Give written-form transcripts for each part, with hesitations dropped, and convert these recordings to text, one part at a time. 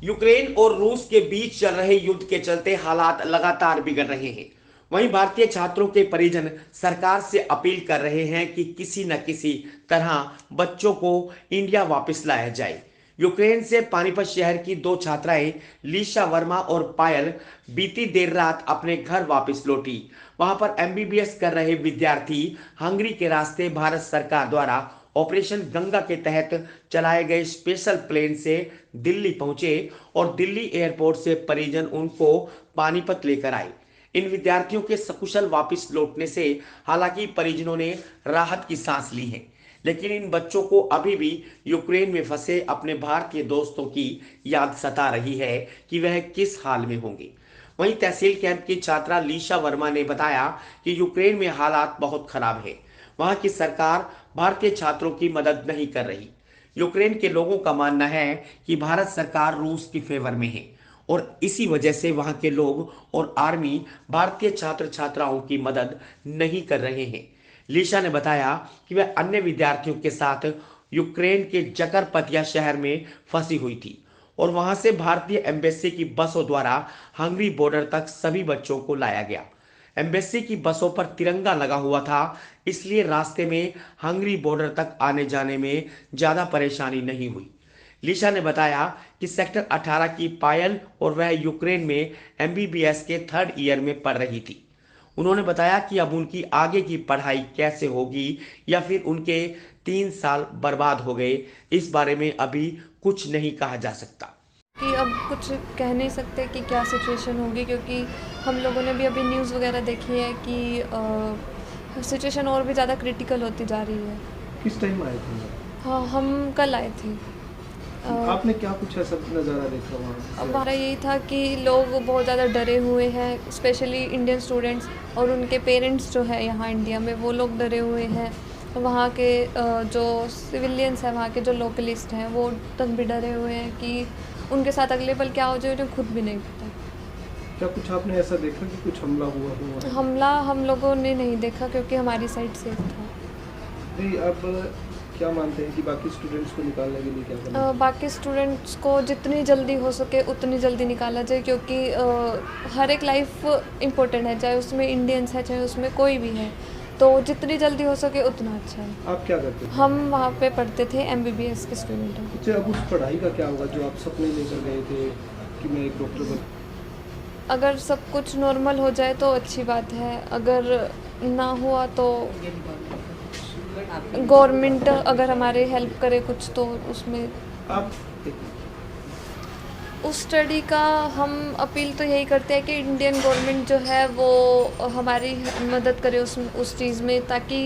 Ukraine और रूस के बीच चल रहे युद्ध के चलते हालात लगातार बिगड़ रहे हैं। वहीं भारतीय छात्रों के परिजन सरकार से अपील कर रहे हैं कि किसी न किसी तरह बच्चों को इंडिया वापस लाया जाए। यूक्रेन से पानीपत शहर की दो छात्राएं लीशा वर्मा और पायल बीती देर रात अपने घर वापस लौटी। वहां पर एमबीबीएस कर रहे विद्यार्थी हंगरी के रास्ते भारत सरकार द्वारा ऑपरेशन गंगा के तहत चलाए गए स्पेशल प्लेन से दिल्ली पहुंचे और दिल्ली एयरपोर्ट से परिजन उनको पानीपत लेकर आए। इन विद्यार्थियों के सकुशल वापस लौटने से हालांकि परिजनों ने राहत की सांस ली है, लेकिन इन बच्चों को अभी भी यूक्रेन में फंसे अपने भारतीय दोस्तों की याद सता रही है कि वह किस हाल में होंगे। वहीं तहसील कैंप की छात्रा लीशा वर्मा ने बताया कि यूक्रेन में हालात बहुत खराब है। वहां की सरकार भारतीय छात्रों की मदद नहीं कर रही। यूक्रेन के लोगों का मानना है कि भारत सरकार रूस की फेवर में है और इसी वजह से वहां के लोग और आर्मी भारतीय छात्र छात्राओं की मदद नहीं कर रहे हैं। लीशा ने बताया कि वह अन्य विद्यार्थियों के साथ यूक्रेन के जकरपतिया शहर में फंसी हुई थी और वहां से भारतीय एम्बेसी की बसों द्वारा हंगरी बॉर्डर तक सभी बच्चों को लाया गया। एम्बेसी की बसों पर तिरंगा लगा हुआ था, इसलिए रास्ते में हंगरी बॉर्डर तक आने जाने में ज्यादा परेशानी नहीं हुई। लीशा ने बताया कि सेक्टर 18 की पायल और वह यूक्रेन में एमबीबीएस के थर्ड ईयर में पढ़ रही थी। उन्होंने बताया कि अब उनकी आगे की पढ़ाई कैसे होगी या फिर उनके 3 साल बर्बाद हो गए, इस बारे में अभी कुछ नहीं कहा जा सकता। कि अब कुछ कह नहीं सकते कि क्या सिचुएशन होगी, क्योंकि हम लोगों ने भी अभी न्यूज़ वगैरह देखी है कि सिचुएशन और भी ज़्यादा क्रिटिकल होती जा रही है। किस टाइम आए थे? हाँ, हम कल आए थे। आपने क्या कुछ ऐसा नज़ारा देखा वहाँ अब से? हमारा यही था कि लोग बहुत ज़्यादा डरे हुए हैं, स्पेशली इंडियन स्टूडेंट्स और उनके पेरेंट्स जो है यहाँ इंडिया में, वो लोग डरे हुए हैं। वहाँ के जो सिविलियंस हैं, वहाँ के जो लोकलिस्ट हैं, वो तक भी डरे हुए हैं कि उनके साथ अगले पल क्या हो जाए उन्हें खुद भी नहीं पता। क्या कुछ आपने ऐसा देखा कि कुछ हमला हुआ? हमला हम लोगों ने नहीं देखा क्योंकि हमारी साइड सेफ था। नहीं, आप क्या मानते हैं कि बाकी स्टूडेंट्स को निकालने के लिए क्या करना चाहिए? बाकी स्टूडेंट्स को जितनी जल्दी हो सके उतनी जल्दी निकाला जाए, क्योंकि हर एक लाइफ इम्पोर्टेंट है, चाहे उसमें इंडियंस है चाहे उसमें कोई भी है, तो जितनी जल्दी हो सके उतना अच्छा है। आप क्या करते थे? हम वहाँ पे पढ़ते थे, एमबीबीएस के स्टूडेंट हैं। अच्छा, अब उस पढ़ाई का क्या होगा जो आप सपने लेकर गए थे कि मैं एक डॉक्टर बन? अगर सब कुछ नॉर्मल हो जाए तो अच्छी बात है, अगर ना हुआ तो गवर्नमेंट अगर हमारे हेल्प करे कुछ तो उसमें आप उस स्टडी का हम अपील तो यही करते हैं कि इंडियन गवर्नमेंट जो है वो हमारी मदद करे उस चीज़ में, ताकि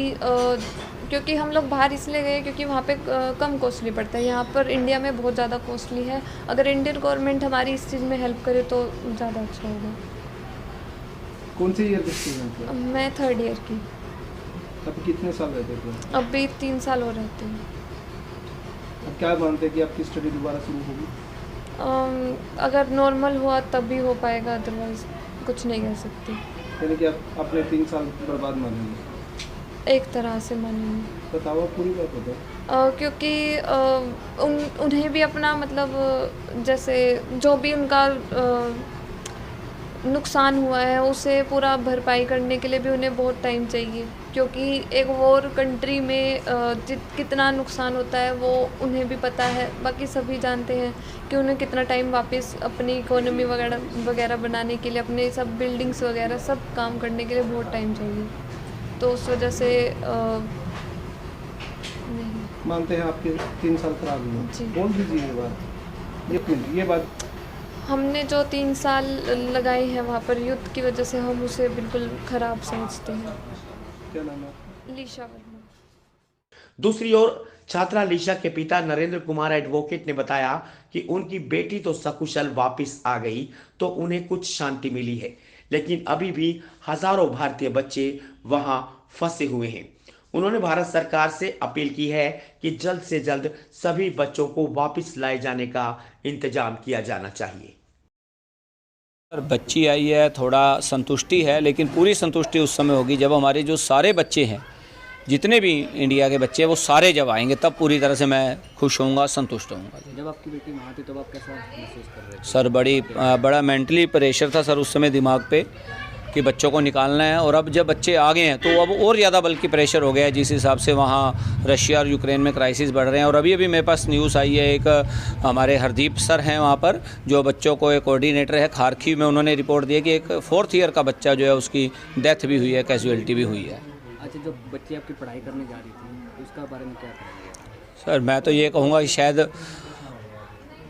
क्योंकि हम लोग बाहर इसलिए गए क्योंकि वहाँ पे कम कॉस्टली पड़ता है, यहाँ पर इंडिया में बहुत ज़्यादा कॉस्टली है। अगर इंडियन गवर्नमेंट हमारी इस चीज़ में हेल्प करे तो ज़्यादा अच्छा होगा। कौन से ईयर के स्टूडेंट थे? मैं थर्ड ईयर की। आप कितने साल रहते थे? अभी 3 साल हो रहते हैं। आप क्या मानते हैं कि आपकी स्टडी दोबारा शुरू होगी? अगर नॉर्मल हुआ तभी हो पाएगा, अदरवाइज कुछ नहीं कह सकती। यानी कि आप अपने 3 साल बर्बाद मानेंगे? एक तरह से मानेंगे। बताओ, आप पूरी बात बताओ। क्योंकि उन्हें भी अपना मतलब जैसे जो भी उनका नुकसान हुआ है उसे पूरा भरपाई करने के लिए भी उन्हें बहुत टाइम चाहिए, क्योंकि एक वॉर कंट्री में कितना नुकसान होता है वो उन्हें भी पता है। बाकी सभी जानते हैं कि उन्हें कितना टाइम वापस अपनी इकोनॉमी वगैरह बनाने के लिए, अपने सब बिल्डिंग्स वगैरह सब काम करने के लिए बहुत टाइम चाहिए, तो उस वजह से नहीं। मानते हैं आपके 3 साल खराब हुए? जी। बोल दीजिए ये बात, ये बात। हमने जो 3 साल लगाए हैं वहाँ पर युद्ध की वजह से, हम उसे बिल्कुल ख़राब समझते हैं। क्या नाम है आपका? लीशा वर्मा। दूसरी ओर छात्रा लीशा के पिता नरेंद्र कुमार एडवोकेट ने बताया कि उनकी बेटी तो सकुशल वापस आ गई तो उन्हें कुछ शांति मिली है, लेकिन अभी भी हजारों भारतीय बच्चे वहां फंसे हुए हैं। उन्होंने भारत सरकार से अपील की है कि जल्द से जल्द सभी बच्चों को वापस लाए जाने का इंतजाम किया जाना चाहिए। बच्ची आई है, थोड़ा संतुष्टि है, लेकिन पूरी संतुष्टि उस समय होगी जब हमारे जो सारे बच्चे हैं जितने भी इंडिया के बच्चे हैं वो सारे जब आएंगे तब पूरी तरह से मैं खुश होऊंगा, संतुष्ट होऊंगा। जब आपकी बेटी वहाँ थी तब आप कैसा महसूस कर रहे थे? सर बड़ा मेंटली प्रेशर था सर उस समय दिमाग पे कि बच्चों को निकालना है, और अब जब बच्चे आ गए हैं तो अब और ज़्यादा बल्कि प्रेशर हो गया है, जिस हिसाब से वहाँ रशिया और यूक्रेन में क्राइसिस बढ़ रहे हैं। और अभी मेरे पास न्यूज़ आई है, एक हमारे हरदीप सर हैं वहाँ पर जो बच्चों को एक कोऑर्डिनेटर है खारकीव में, उन्होंने रिपोर्ट दी है कि एक 4th ईयर का बच्चा जो है उसकी डेथ भी हुई है, कैजुअलिटी भी हुई है। अच्छा, जब बच्ची आपकी पढ़ाई करने जा रही थी तो उसका बारे में क्या करेंगे? सर मैं तो ये कहूँगा कि शायद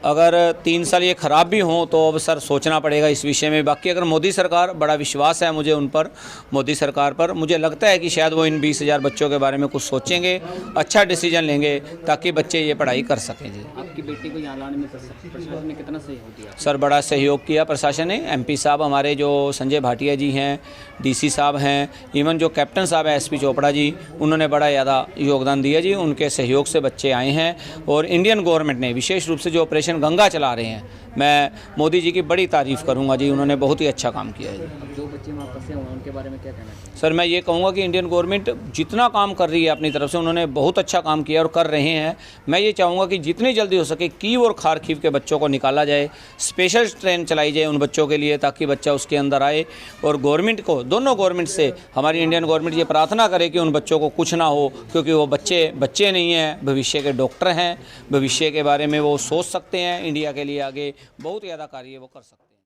अगर 3 साल ये ख़राब भी हों तो अब सर सोचना पड़ेगा इस विषय में। बाकी अगर मोदी सरकार, बड़ा विश्वास है मुझे उन पर, मोदी सरकार पर, मुझे लगता है कि शायद वो इन 20,000 बच्चों के बारे में कुछ सोचेंगे, अच्छा डिसीजन लेंगे ताकि बच्चे ये पढ़ाई कर सकें। जी, आपकी बेटी को यहाँ लाने में प्रशासन ने कितना सहयोग दिया? सर बड़ा सहयोग किया प्रशासन ने। MP साहब हमारे जो संजय भाटिया जी हैं, DC साहब हैं, इवन जो कैप्टन साहब हैं SP चोपड़ा जी, उन्होंने बड़ा ज़्यादा योगदान दिया जी। उनके सहयोग से बच्चे आए हैं। और इंडियन गवर्नमेंट ने विशेष रूप से जो ऑपरेशन गंगा चला रहे हैं, मैं मोदी जी की बड़ी तारीफ़ करूंगा जी, उन्होंने बहुत ही अच्छा काम किया है। अब जो बच्चे वहाँ फंसे हुए हैं उनके बारे में क्या कहना चाहिए? सर मैं ये कहूँगा कि इंडियन गवर्नमेंट जितना काम कर रही है अपनी तरफ से, उन्होंने बहुत अच्छा काम किया और कर रहे हैं। मैं ये चाहूँगा कि जितनी जल्दी हो सके कीव और खारकीव के बच्चों को निकाला जाए, स्पेशल ट्रेन चलाई जाए उन बच्चों के लिए ताकि बच्चा उसके अंदर आए। और गवर्नमेंट को, दोनों गवर्नमेंट से हमारी इंडियन गवर्नमेंट ये प्रार्थना करे कि उन बच्चों को कुछ ना हो, क्योंकि वो बच्चे नहीं हैं, भविष्य के डॉक्टर हैं, भविष्य के बारे में वो सोच सकते हैं, इंडिया के लिए आगे बहुत ज़्यादा कार्य वो कर सकते हैं।